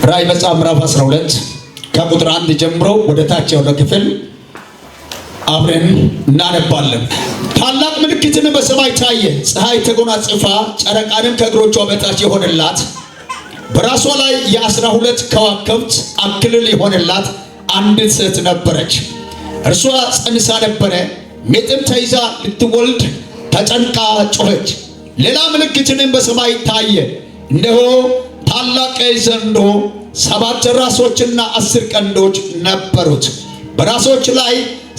ራዕይ መጽሐፍ ምዕራፍ 12 ከቁጥር 1 ጀምሮ ወደ ታች ያለው ክፍል አብረን እናነባለን። ታላቅ ምልክትን በሰማይ ታየ። ፀሐይ ተጎናጽፋ ጨረቃንም ከእግሮቿ በታች የሆነላት በራሷ ላይ የ12 ከዋክብት አክሊል የሆነላት አንዲት ሴት ነበረች። እርሷ ጸንሳ ነበረ፣ ምጥም ተይዛ ልትወልድ ተጨንቃ ጮኸች። ሌላ ምልክትንም በሰማይ ታየ። እነሆ ታላቅ ቀይ ዘንዶ 7 ራሶችና 10 ቀንዶች ነበሩት። በራሶች ላይ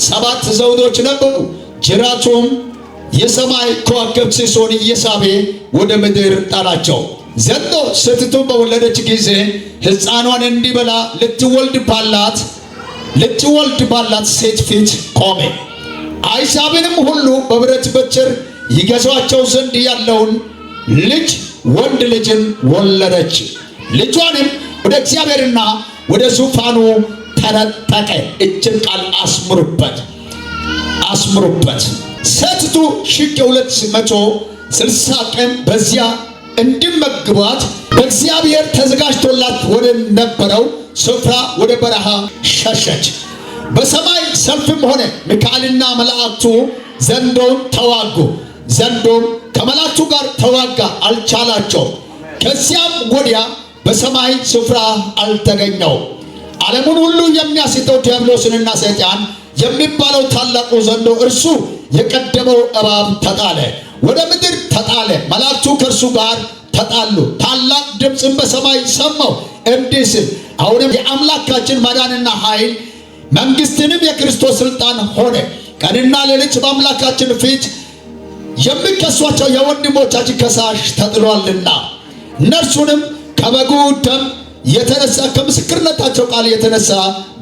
7 ዘውዶች ነበሩ። ጅራቱም የሰማይ ከዋክብት ሲሶን እየሳበ ወደ ምድር ጣላቸው። ዘንዶ ሴቲቱን በወለደች ጊዜ ሕፃኗን እንዲበላ ልትወልድ ባላት ሴት ፊት ቆመ። አሕዛብንም ሁሉ በብረት በትር ይገዟቸው ዘንድ ያለውን ልጅ ወንድ ልጅን ወለደች። ልጇንም ወደ እግዚአብሔርና ወደ ዙፋኑ ተነጠቀ። እችን ቃል አስምሩበት። ሴቲቱ 1260 ቀን በዚያ እንዲመግቧት በእግዚአብሔር ተዘጋጅቶላት ወደ ነበረው ስፍራ ወደ በረሃ ሸሸች። በሰማይ ሰልፍም ሆነ። ሚካኤልና መላእክቱ ዘንዶን ተዋጉ። ዘንዶም ከመላእክቱ ጋር ተዋጋ፣ አልቻላቸውም። ከዚያም ወዲያ በሰማይ ስፍራ አልተገኘው። ዓለሙን ሁሉ የሚያስተው ዲያብሎስንና ሰይጣን የሚባለው ታላቁ ዘንዶ እርሱ የቀደመው እባብ ተጣለ፣ ወደ ምድር ተጣለ። መላእክቱ ከእርሱ ጋር ተጣሉ። ታላቅ ድምፅን በሰማይ ሰማሁ እንዲህ ሲል፣ አሁንም የአምላካችን ማዳንና ኃይል መንግሥትንም የክርስቶስ ሥልጣን ሆነ። ቀንና ሌሊት በአምላካችን ፊት የሚከሷቸው የወንድሞቻችን ከሳሽ ተጥሏልና እነርሱንም ከበጉ ደም የተነሳ ከምስክርነታቸው ቃል የተነሳ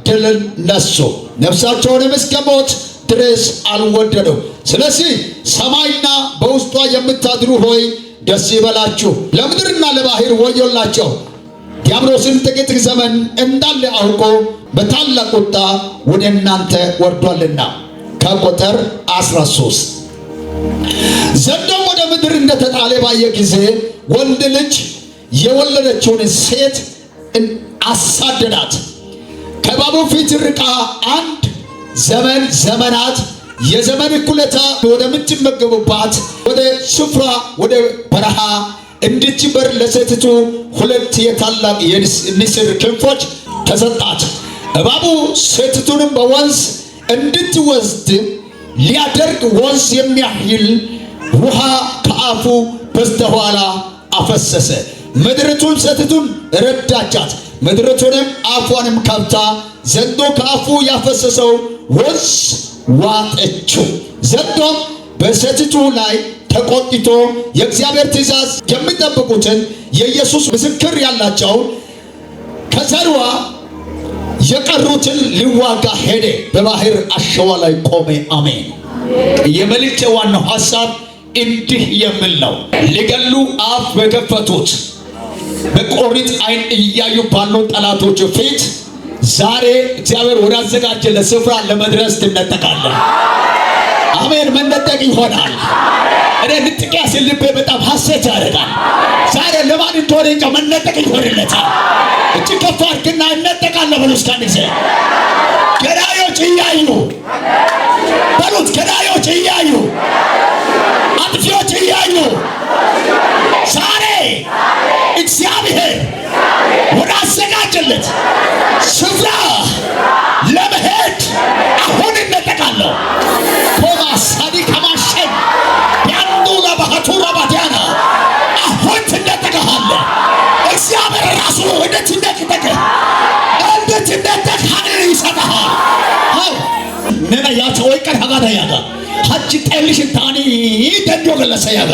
ድልን ነሱ። ነፍሳቸውንም እስከ ሞት ድረስ አልወደዱም። ስለዚህ ሰማይና በውስጧ የምታድሩ ሆይ ደስ ይበላችሁ፣ ለምድርና ለባህር ወዮላቸው። ዲያብሎስን ጥቂት ዘመን እንዳለ አውቆ በታላቅ ቁጣ ወደ እናንተ ወርዷልና። ከቁጥር 13 ዘንዶም ወደ ምድር እንደተጣለ ባየ ጊዜ ወንድ ልጅ የወለደችውን ሴት አሳደዳት። ከእባቡ ፊት ርቃ አንድ ዘመናት የዘመን እኩሌታ ወደምትመገቡባት ወደ ስፍራ ወደ በረሃ እንድትበር ለሴቲቱ 2 የታላቅ የንስር ክንፎች ተሰጣት። እባቡ ሴቲቱንም በወንዝ እንድትወስድ ሊያደርግ ወንዝ የሚያህል ውሃ ከአፉ በስተኋላ አፈሰሰ። ምድሪቱን ሴቲቱን ረዳቻት። ምድሪቱንም አፏንም ከፍታ ዘንዶ ከአፉ ያፈሰሰው ወንዝ ዋጠችው። ዘንዶም በሴቲቱ ላይ ተቆጥቶ የእግዚአብሔር ትእዛዝ የሚጠብቁትን የኢየሱስ ምስክር ያላቸው ከዘርዋ የቀሩትን ሊዋጋ ሄደ። በባህር አሸዋ ላይ ቆመ። አሜን። የመልእክቴ ዋናው ሐሳብ እንዲህ የሚል ነው። ሊገሉ አፍ በከፈቱት በቆሪጥ ዓይን እያዩ ባሉ ጠላቶች ፊት ዛሬ እግዚአብሔር ወዳዘጋጀለት ስፍራ ለመድረስ ትነጠቃለህ። አሜን። መነጠቅ ይሆናል። እኔ ንጥቂያ ሲል ልቤ በጣም ሐሴት ያደርጋል። ዛሬ ለማን እንደሆነ እንጃ መነጠቅ ይሆንለታል። እጅ ከፍ አድርግና እነጠቃለሁ በሉ እስከ አንድ ጊዜ። ገዳዮች እያዩ በሉት፣ ገዳዮች እያዩ፣ አጥፊዎች እያዩ ዛሬ እግዚአብሔር ወዳዘጋጀለት ስፍራ ለመሄድ አሁን እነጠቃለሁ። ኮማሳዲ ከማሸን ያንዱ ለባህቱ ረባቲያና አሁን ትነጠቃለህ። እግዚአብሔር ራሱ እንዴት እንደተጠቀ ኃይል ይሰጥሃል። ነና ያተወይ ቀን ሀጋዳ ያጋ ሀጅ ጠልሽን ታኒ ደንዶ ገለሰ ያጋ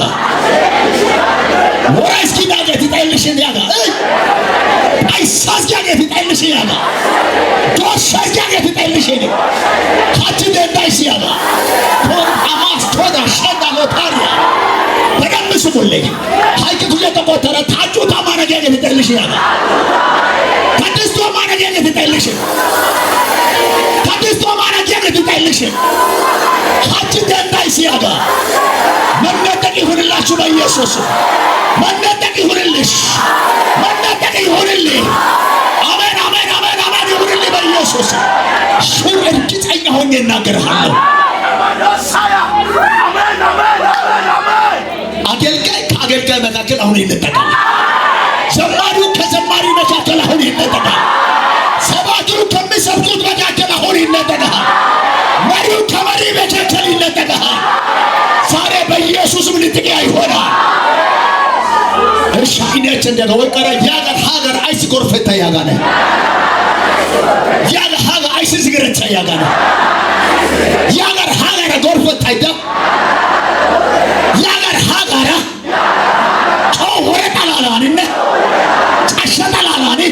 ወራይስኪ ዳገት ጠልሽን ያጋ አይሳስ ዳገት ጠልሽን ያጋ ዶሻስ ዳገት ጠልሽን ሀጅ ደንዳይስ ያጋ አማስ ቶዳ ሸዳ ሎታሪያ በደም ስሙልኝ ሀይቅ ኩለ ተቆጠረ ታጩ ታማነገ ጠልሽን ያጋ ታድስቶ ማነገ ጠልሽን ታድስቶ ማነገ ጠልሽን ሀጅ ደንዳይስ ያጋ መነጠቅ ይሁንላችሁ በኢየሱስ መነጠቅ ይሁንልሽ፣ መነጠቅ ይሁንልህ። አሜን አሜን አሜን አሜን ይሁንልህ በኢየሱስ ስም። እርግጠኛ ሆኜ እናገርሃለሁ። አገልጋይ ከአገልጋይ መካከል አሁን ይነጠቃል። ዘማሪው ከዘማሪ መካከል አሁን ይነጠቃል። ሰባኪው ከሚሰብኩት መካከል አሁን ይነጠቃል። መሪው ከመሪ መካከል ይነጠቃል። ዛሬ በኢየሱስም ንጥቂያ ይሆናል። እርሻ ኢነች እንደገ ወቀረ ያገር ሀገር አይስ ጎርፈታ ያጋነ ያገር ሀገር አይስ ዝግረቻ ያጋነ ያገር ሀገር ጎርፈታ ይዳ ያገር ሀገር ወረጣላላንነ ጫሸጣላላኒ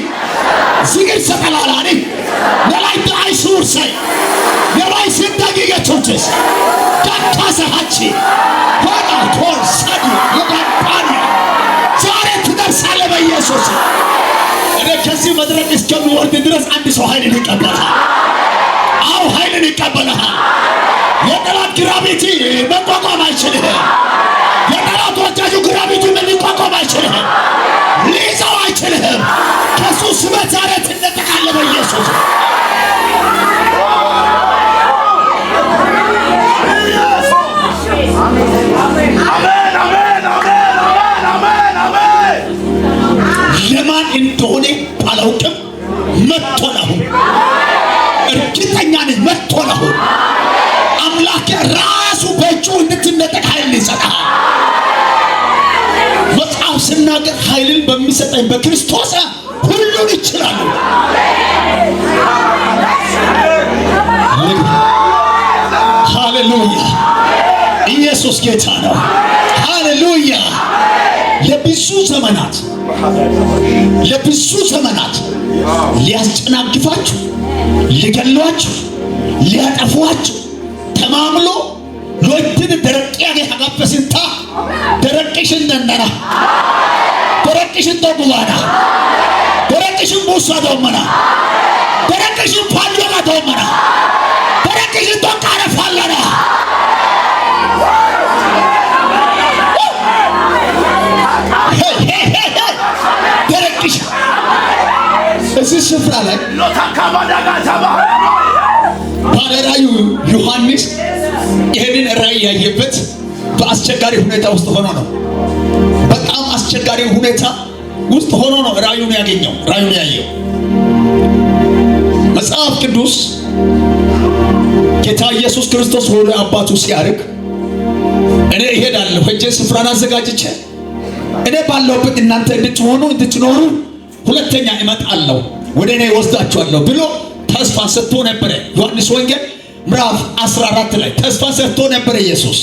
ዝግር ሰጣላላኒ ነላይት አይሱር ሳይ ነላይ ሲንታጊገቾችስ ዳካሰሃቺ ሆና ቶር ሳዲ የባባኒያ ዛሬ ትደርሳለህ በኢየሱስ። እኔ ከዚህ መድረክ እስከሚወርድ ድረስ አንድ ሰው ኃይልን ይቀበላል። አው ኃይልን ይቀበላል። የጠላት ግራቪቲ መቋቋም አይችልም። የጠላቶቻቹ ግራቪቲ መቋቋም አይችልም። ሊይዘው አይችልም። ከሱ ስበት ዛሬ ትነጠቃለህ በኢየሱስ። ለማን እንደሆነ ባላውቅም መጥቶ ነው። እርግጠኛ ነኝ መጥቶ ነው። አምላክ ራሱ በእጁ እንድትነጠቅ ኃይል ይሰጣል። መጽሐፍ ሲናገር ኃይልን በሚሰጠኝ በክርስቶስ ሁሉን ይችላል። ሃሌሉያ! ኢየሱስ ጌታ ነው። ሃሌሉያ! ለብዙ ዘመናት ሊያስጨናግፋችሁ፣ ሊገሏችሁ፣ ሊያጠፏችሁ ተማምሎ ሎይትን ደረቅያገ ሀጋፈስንታ ደረቅሽን ደንደና ደረቅሽን ተጉባና ደረቅሽን ቡሳ ዶመና ደረቅሽን ፋልዮጋ ዶመና ደረቅሽን ቶቃረ ፋለና ደረቅሽ እዚህ ስፍራ ላይ ባለራእዩ ዮሐንስ ይሄንን ራእይ ያየበት በአስቸጋሪ ሁኔታ ውስጥ ሆኖ ነው። በጣም አስቸጋሪ ሁኔታ ውስጥ ሆኖ ነው ራእዩን ያገኘው፣ ራእዩን ያየው። መጽሐፍ ቅዱስ ጌታ ኢየሱስ ክርስቶስ ወደ አባቱ ሲያርግ እኔ እሄዳለሁ ሄጄ ስፍራን አዘጋጅቼ እኔ ባለሁበት እናንተ እንድትኖሩ ሁለተኛ እመጣለሁ ወደ እኔ ወስዳችኋለሁ ብሎ ተስፋ ሰጥቶ ነበር። ዮሐንስ ወንጌል ምዕራፍ 14 ላይ ተስፋ ሰጥቶ ነበር ኢየሱስ።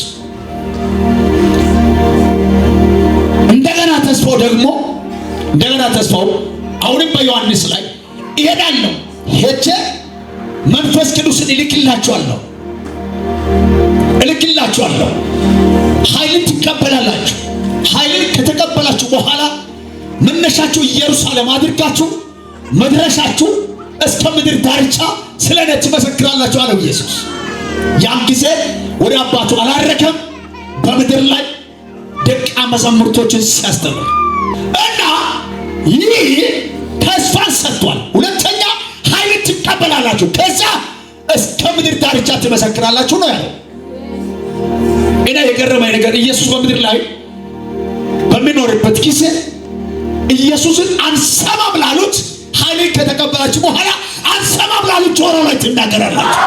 እንደገና ተስፋው አሁንም በዮሐንስ ላይ እሄዳለሁ ሄጄ መንፈስ ቅዱስን እልክላችኋለሁ ኃይልን ትቀበላላችሁ። ኃይልን ከተቀበላችሁ በኋላ መነሻችሁ ኢየሩሳሌም አድርጋችሁ መድረሻችሁ እስከ ምድር ዳርቻ ስለኔ ትመሰክራላችሁ አለው ኢየሱስ። ያን ጊዜ ወደ አባቱ አላረከም፣ በምድር ላይ ደቀ መዛሙርቶችን ሲያስተምር እና ይህ ተስፋን ሰጥቷል። ሁለተኛ ኃይልን ትቀበላላችሁ፣ ከዛ እስከ ምድር ዳርቻ ትመሰክራላችሁ ነው ያለው። እና የገረመኝ ነገር ኢየሱስ በምድር ላይ በሚኖርበት ጊዜ ኢየሱስን አንሰማም ላሉት ኃይልን ከተቀበላችሁ በኋላ አንሰማም ላሉት ጆሮ ላይ ትናገራላችሁ።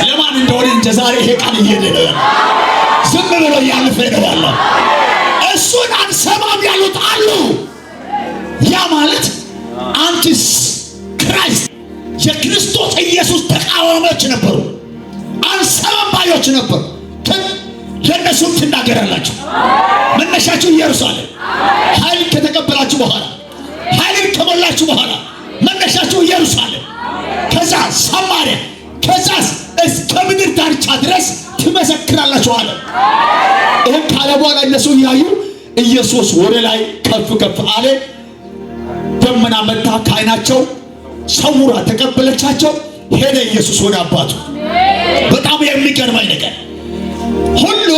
ለማን እንደሆነ እንጂ ዛሬ ይሄ ቃል እየሄደ ነው። ዝም ብሎ ያልፈ ነው ያለው። እሱን አንሰማም ያሉት አሉ። ያ ማለት አንቲስ ክራይስት የክርስቶስ ኢየሱስ ተቃዋሚዎች ነበሩ፣ አንሰማም ባዮች ነበሩ። ለነሱም ትናገራላችሁ። መነሻችሁ ኢየሩሳሌም። ኃይልን ከተቀበላችሁ በኋላ ኃይልን ከሞላችሁ በኋላ መነሻችሁ ኢየሩሳሌም፣ ከዛ ሰማርያ፣ ከዛ እስከ ምድር ዳርቻ ድረስ ትመሰክራላችሁ አለ። ይህን ካለ በኋላ እነሱ እያዩ ኢየሱስ ወደ ላይ ከፍ ከፍ አለ። ደመና መታ ከዓይናቸው ሰውራ ተቀበለቻቸው። ሄደ ኢየሱስ ወደ አባቱ። በጣም የሚገርመኝ ነገር ሁሉ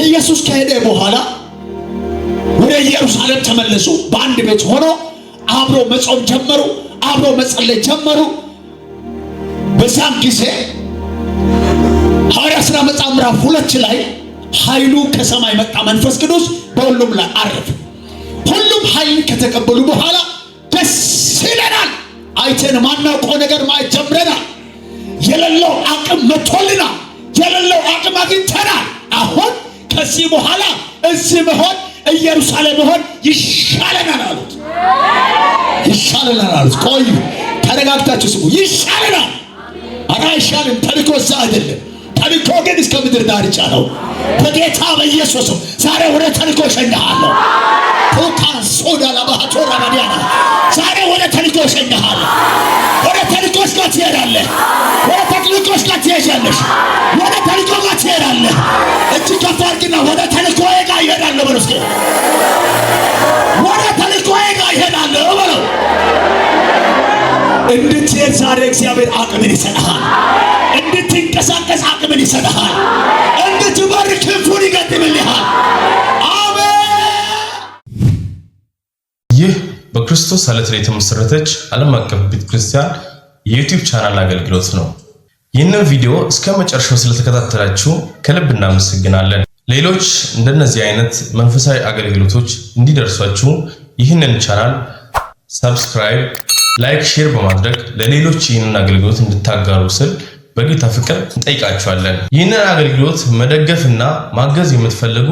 ኢየሱስ ከሄደ በኋላ ኢየሩሳሌም ተመለሱ። በአንድ ቤት ሆኖ አብሮ መጾም ጀመሩ፣ አብሮ መጸለይ ጀመሩ። በዛም ጊዜ ሐዋርያት ሥራ መጽሐፍ ምዕራፍ 2 ላይ ኃይሉ ከሰማይ መጣ፣ መንፈስ ቅዱስ በሁሉም ላይ አረፈ። ሁሉም ኃይል ከተቀበሉ በኋላ ደስ ይለናል፣ አይተን ማናውቀው ነገር ማየት ጀምረናል። የሌለው አቅም መጥቶልናል፣ የሌለው አቅም አግኝተናል። አሁን ከዚህ በኋላ እዚህ መሆን ኢየሩሳሌም መሆን ይሻለናል አሉት። ይሻለናል አሉት። ቆዩ፣ ተረጋግታችሁ ስሙ። ይሻለናል። ኧረ አይሻልም። ተልእኮ እዛ አይደለም። ተልእኮ ግን እስከ ምድር ዳርቻ ነው። በጌታ በኢየሱስ ዛሬ ወደ ተልእኮ እሸኝሃለሁ። ቶካን ሶዳ ለባህቶራ ባዲያና ዛሬ ወደ ተልእኮ እሸኝሃለሁ። ወደ ተልእኮስ ጋር ትሄዳለህ። ወደ ተልእኮስ ጋር ትሄጃለሽ። ወደ ተልእኮ ጋር ትሄዳለህ። እጅ ከፍ አድርግና ወደ ተልእኮዬ ጋር እሄዳለሁ በለው እስኪ። ወደ ተልእኮዬ ጋር እሄዳለሁ በለው። እንድትሄድ ዛሬ እግዚአብሔር አቅምን ይሰጥሃል። እንድትንቀሳቀስ አቅምን ይሰጥሃል። እንድትበር ክንፉን ይገጥምልሃል። አሜን። ይህ በክርስቶስ ዓለት ላይ የተመሰረተች ዓለም አቀፍ ቤተክርስቲያን የዩቲዩብ ቻናል አገልግሎት ነው። ይህንን ቪዲዮ እስከ መጨረሻው ስለተከታተላችሁ ከልብ እናመሰግናለን። ሌሎች እንደነዚህ አይነት መንፈሳዊ አገልግሎቶች እንዲደርሷችሁ ይህንን ቻናል ሰብስክራይብ፣ ላይክ፣ ሼር በማድረግ ለሌሎች ይህንን አገልግሎት እንድታጋሩ ስል በጌታ ፍቅር እንጠይቃችኋለን። ይህንን አገልግሎት መደገፍና ማገዝ የምትፈልጉ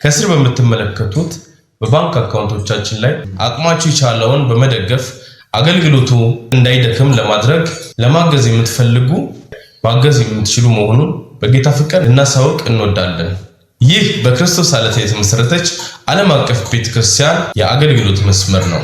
ከስር በምትመለከቱት በባንክ አካውንቶቻችን ላይ አቅማችሁ የቻለውን በመደገፍ አገልግሎቱ እንዳይደክም ለማድረግ ለማገዝ የምትፈልጉ ማገዝ የምትችሉ መሆኑን በጌታ ፍቅር እናሳውቅ እንወዳለን። ይህ በክርስቶስ ዓለት የተመሰረተች ዓለም አቀፍ ቤተክርስቲያን የአገልግሎት መስመር ነው።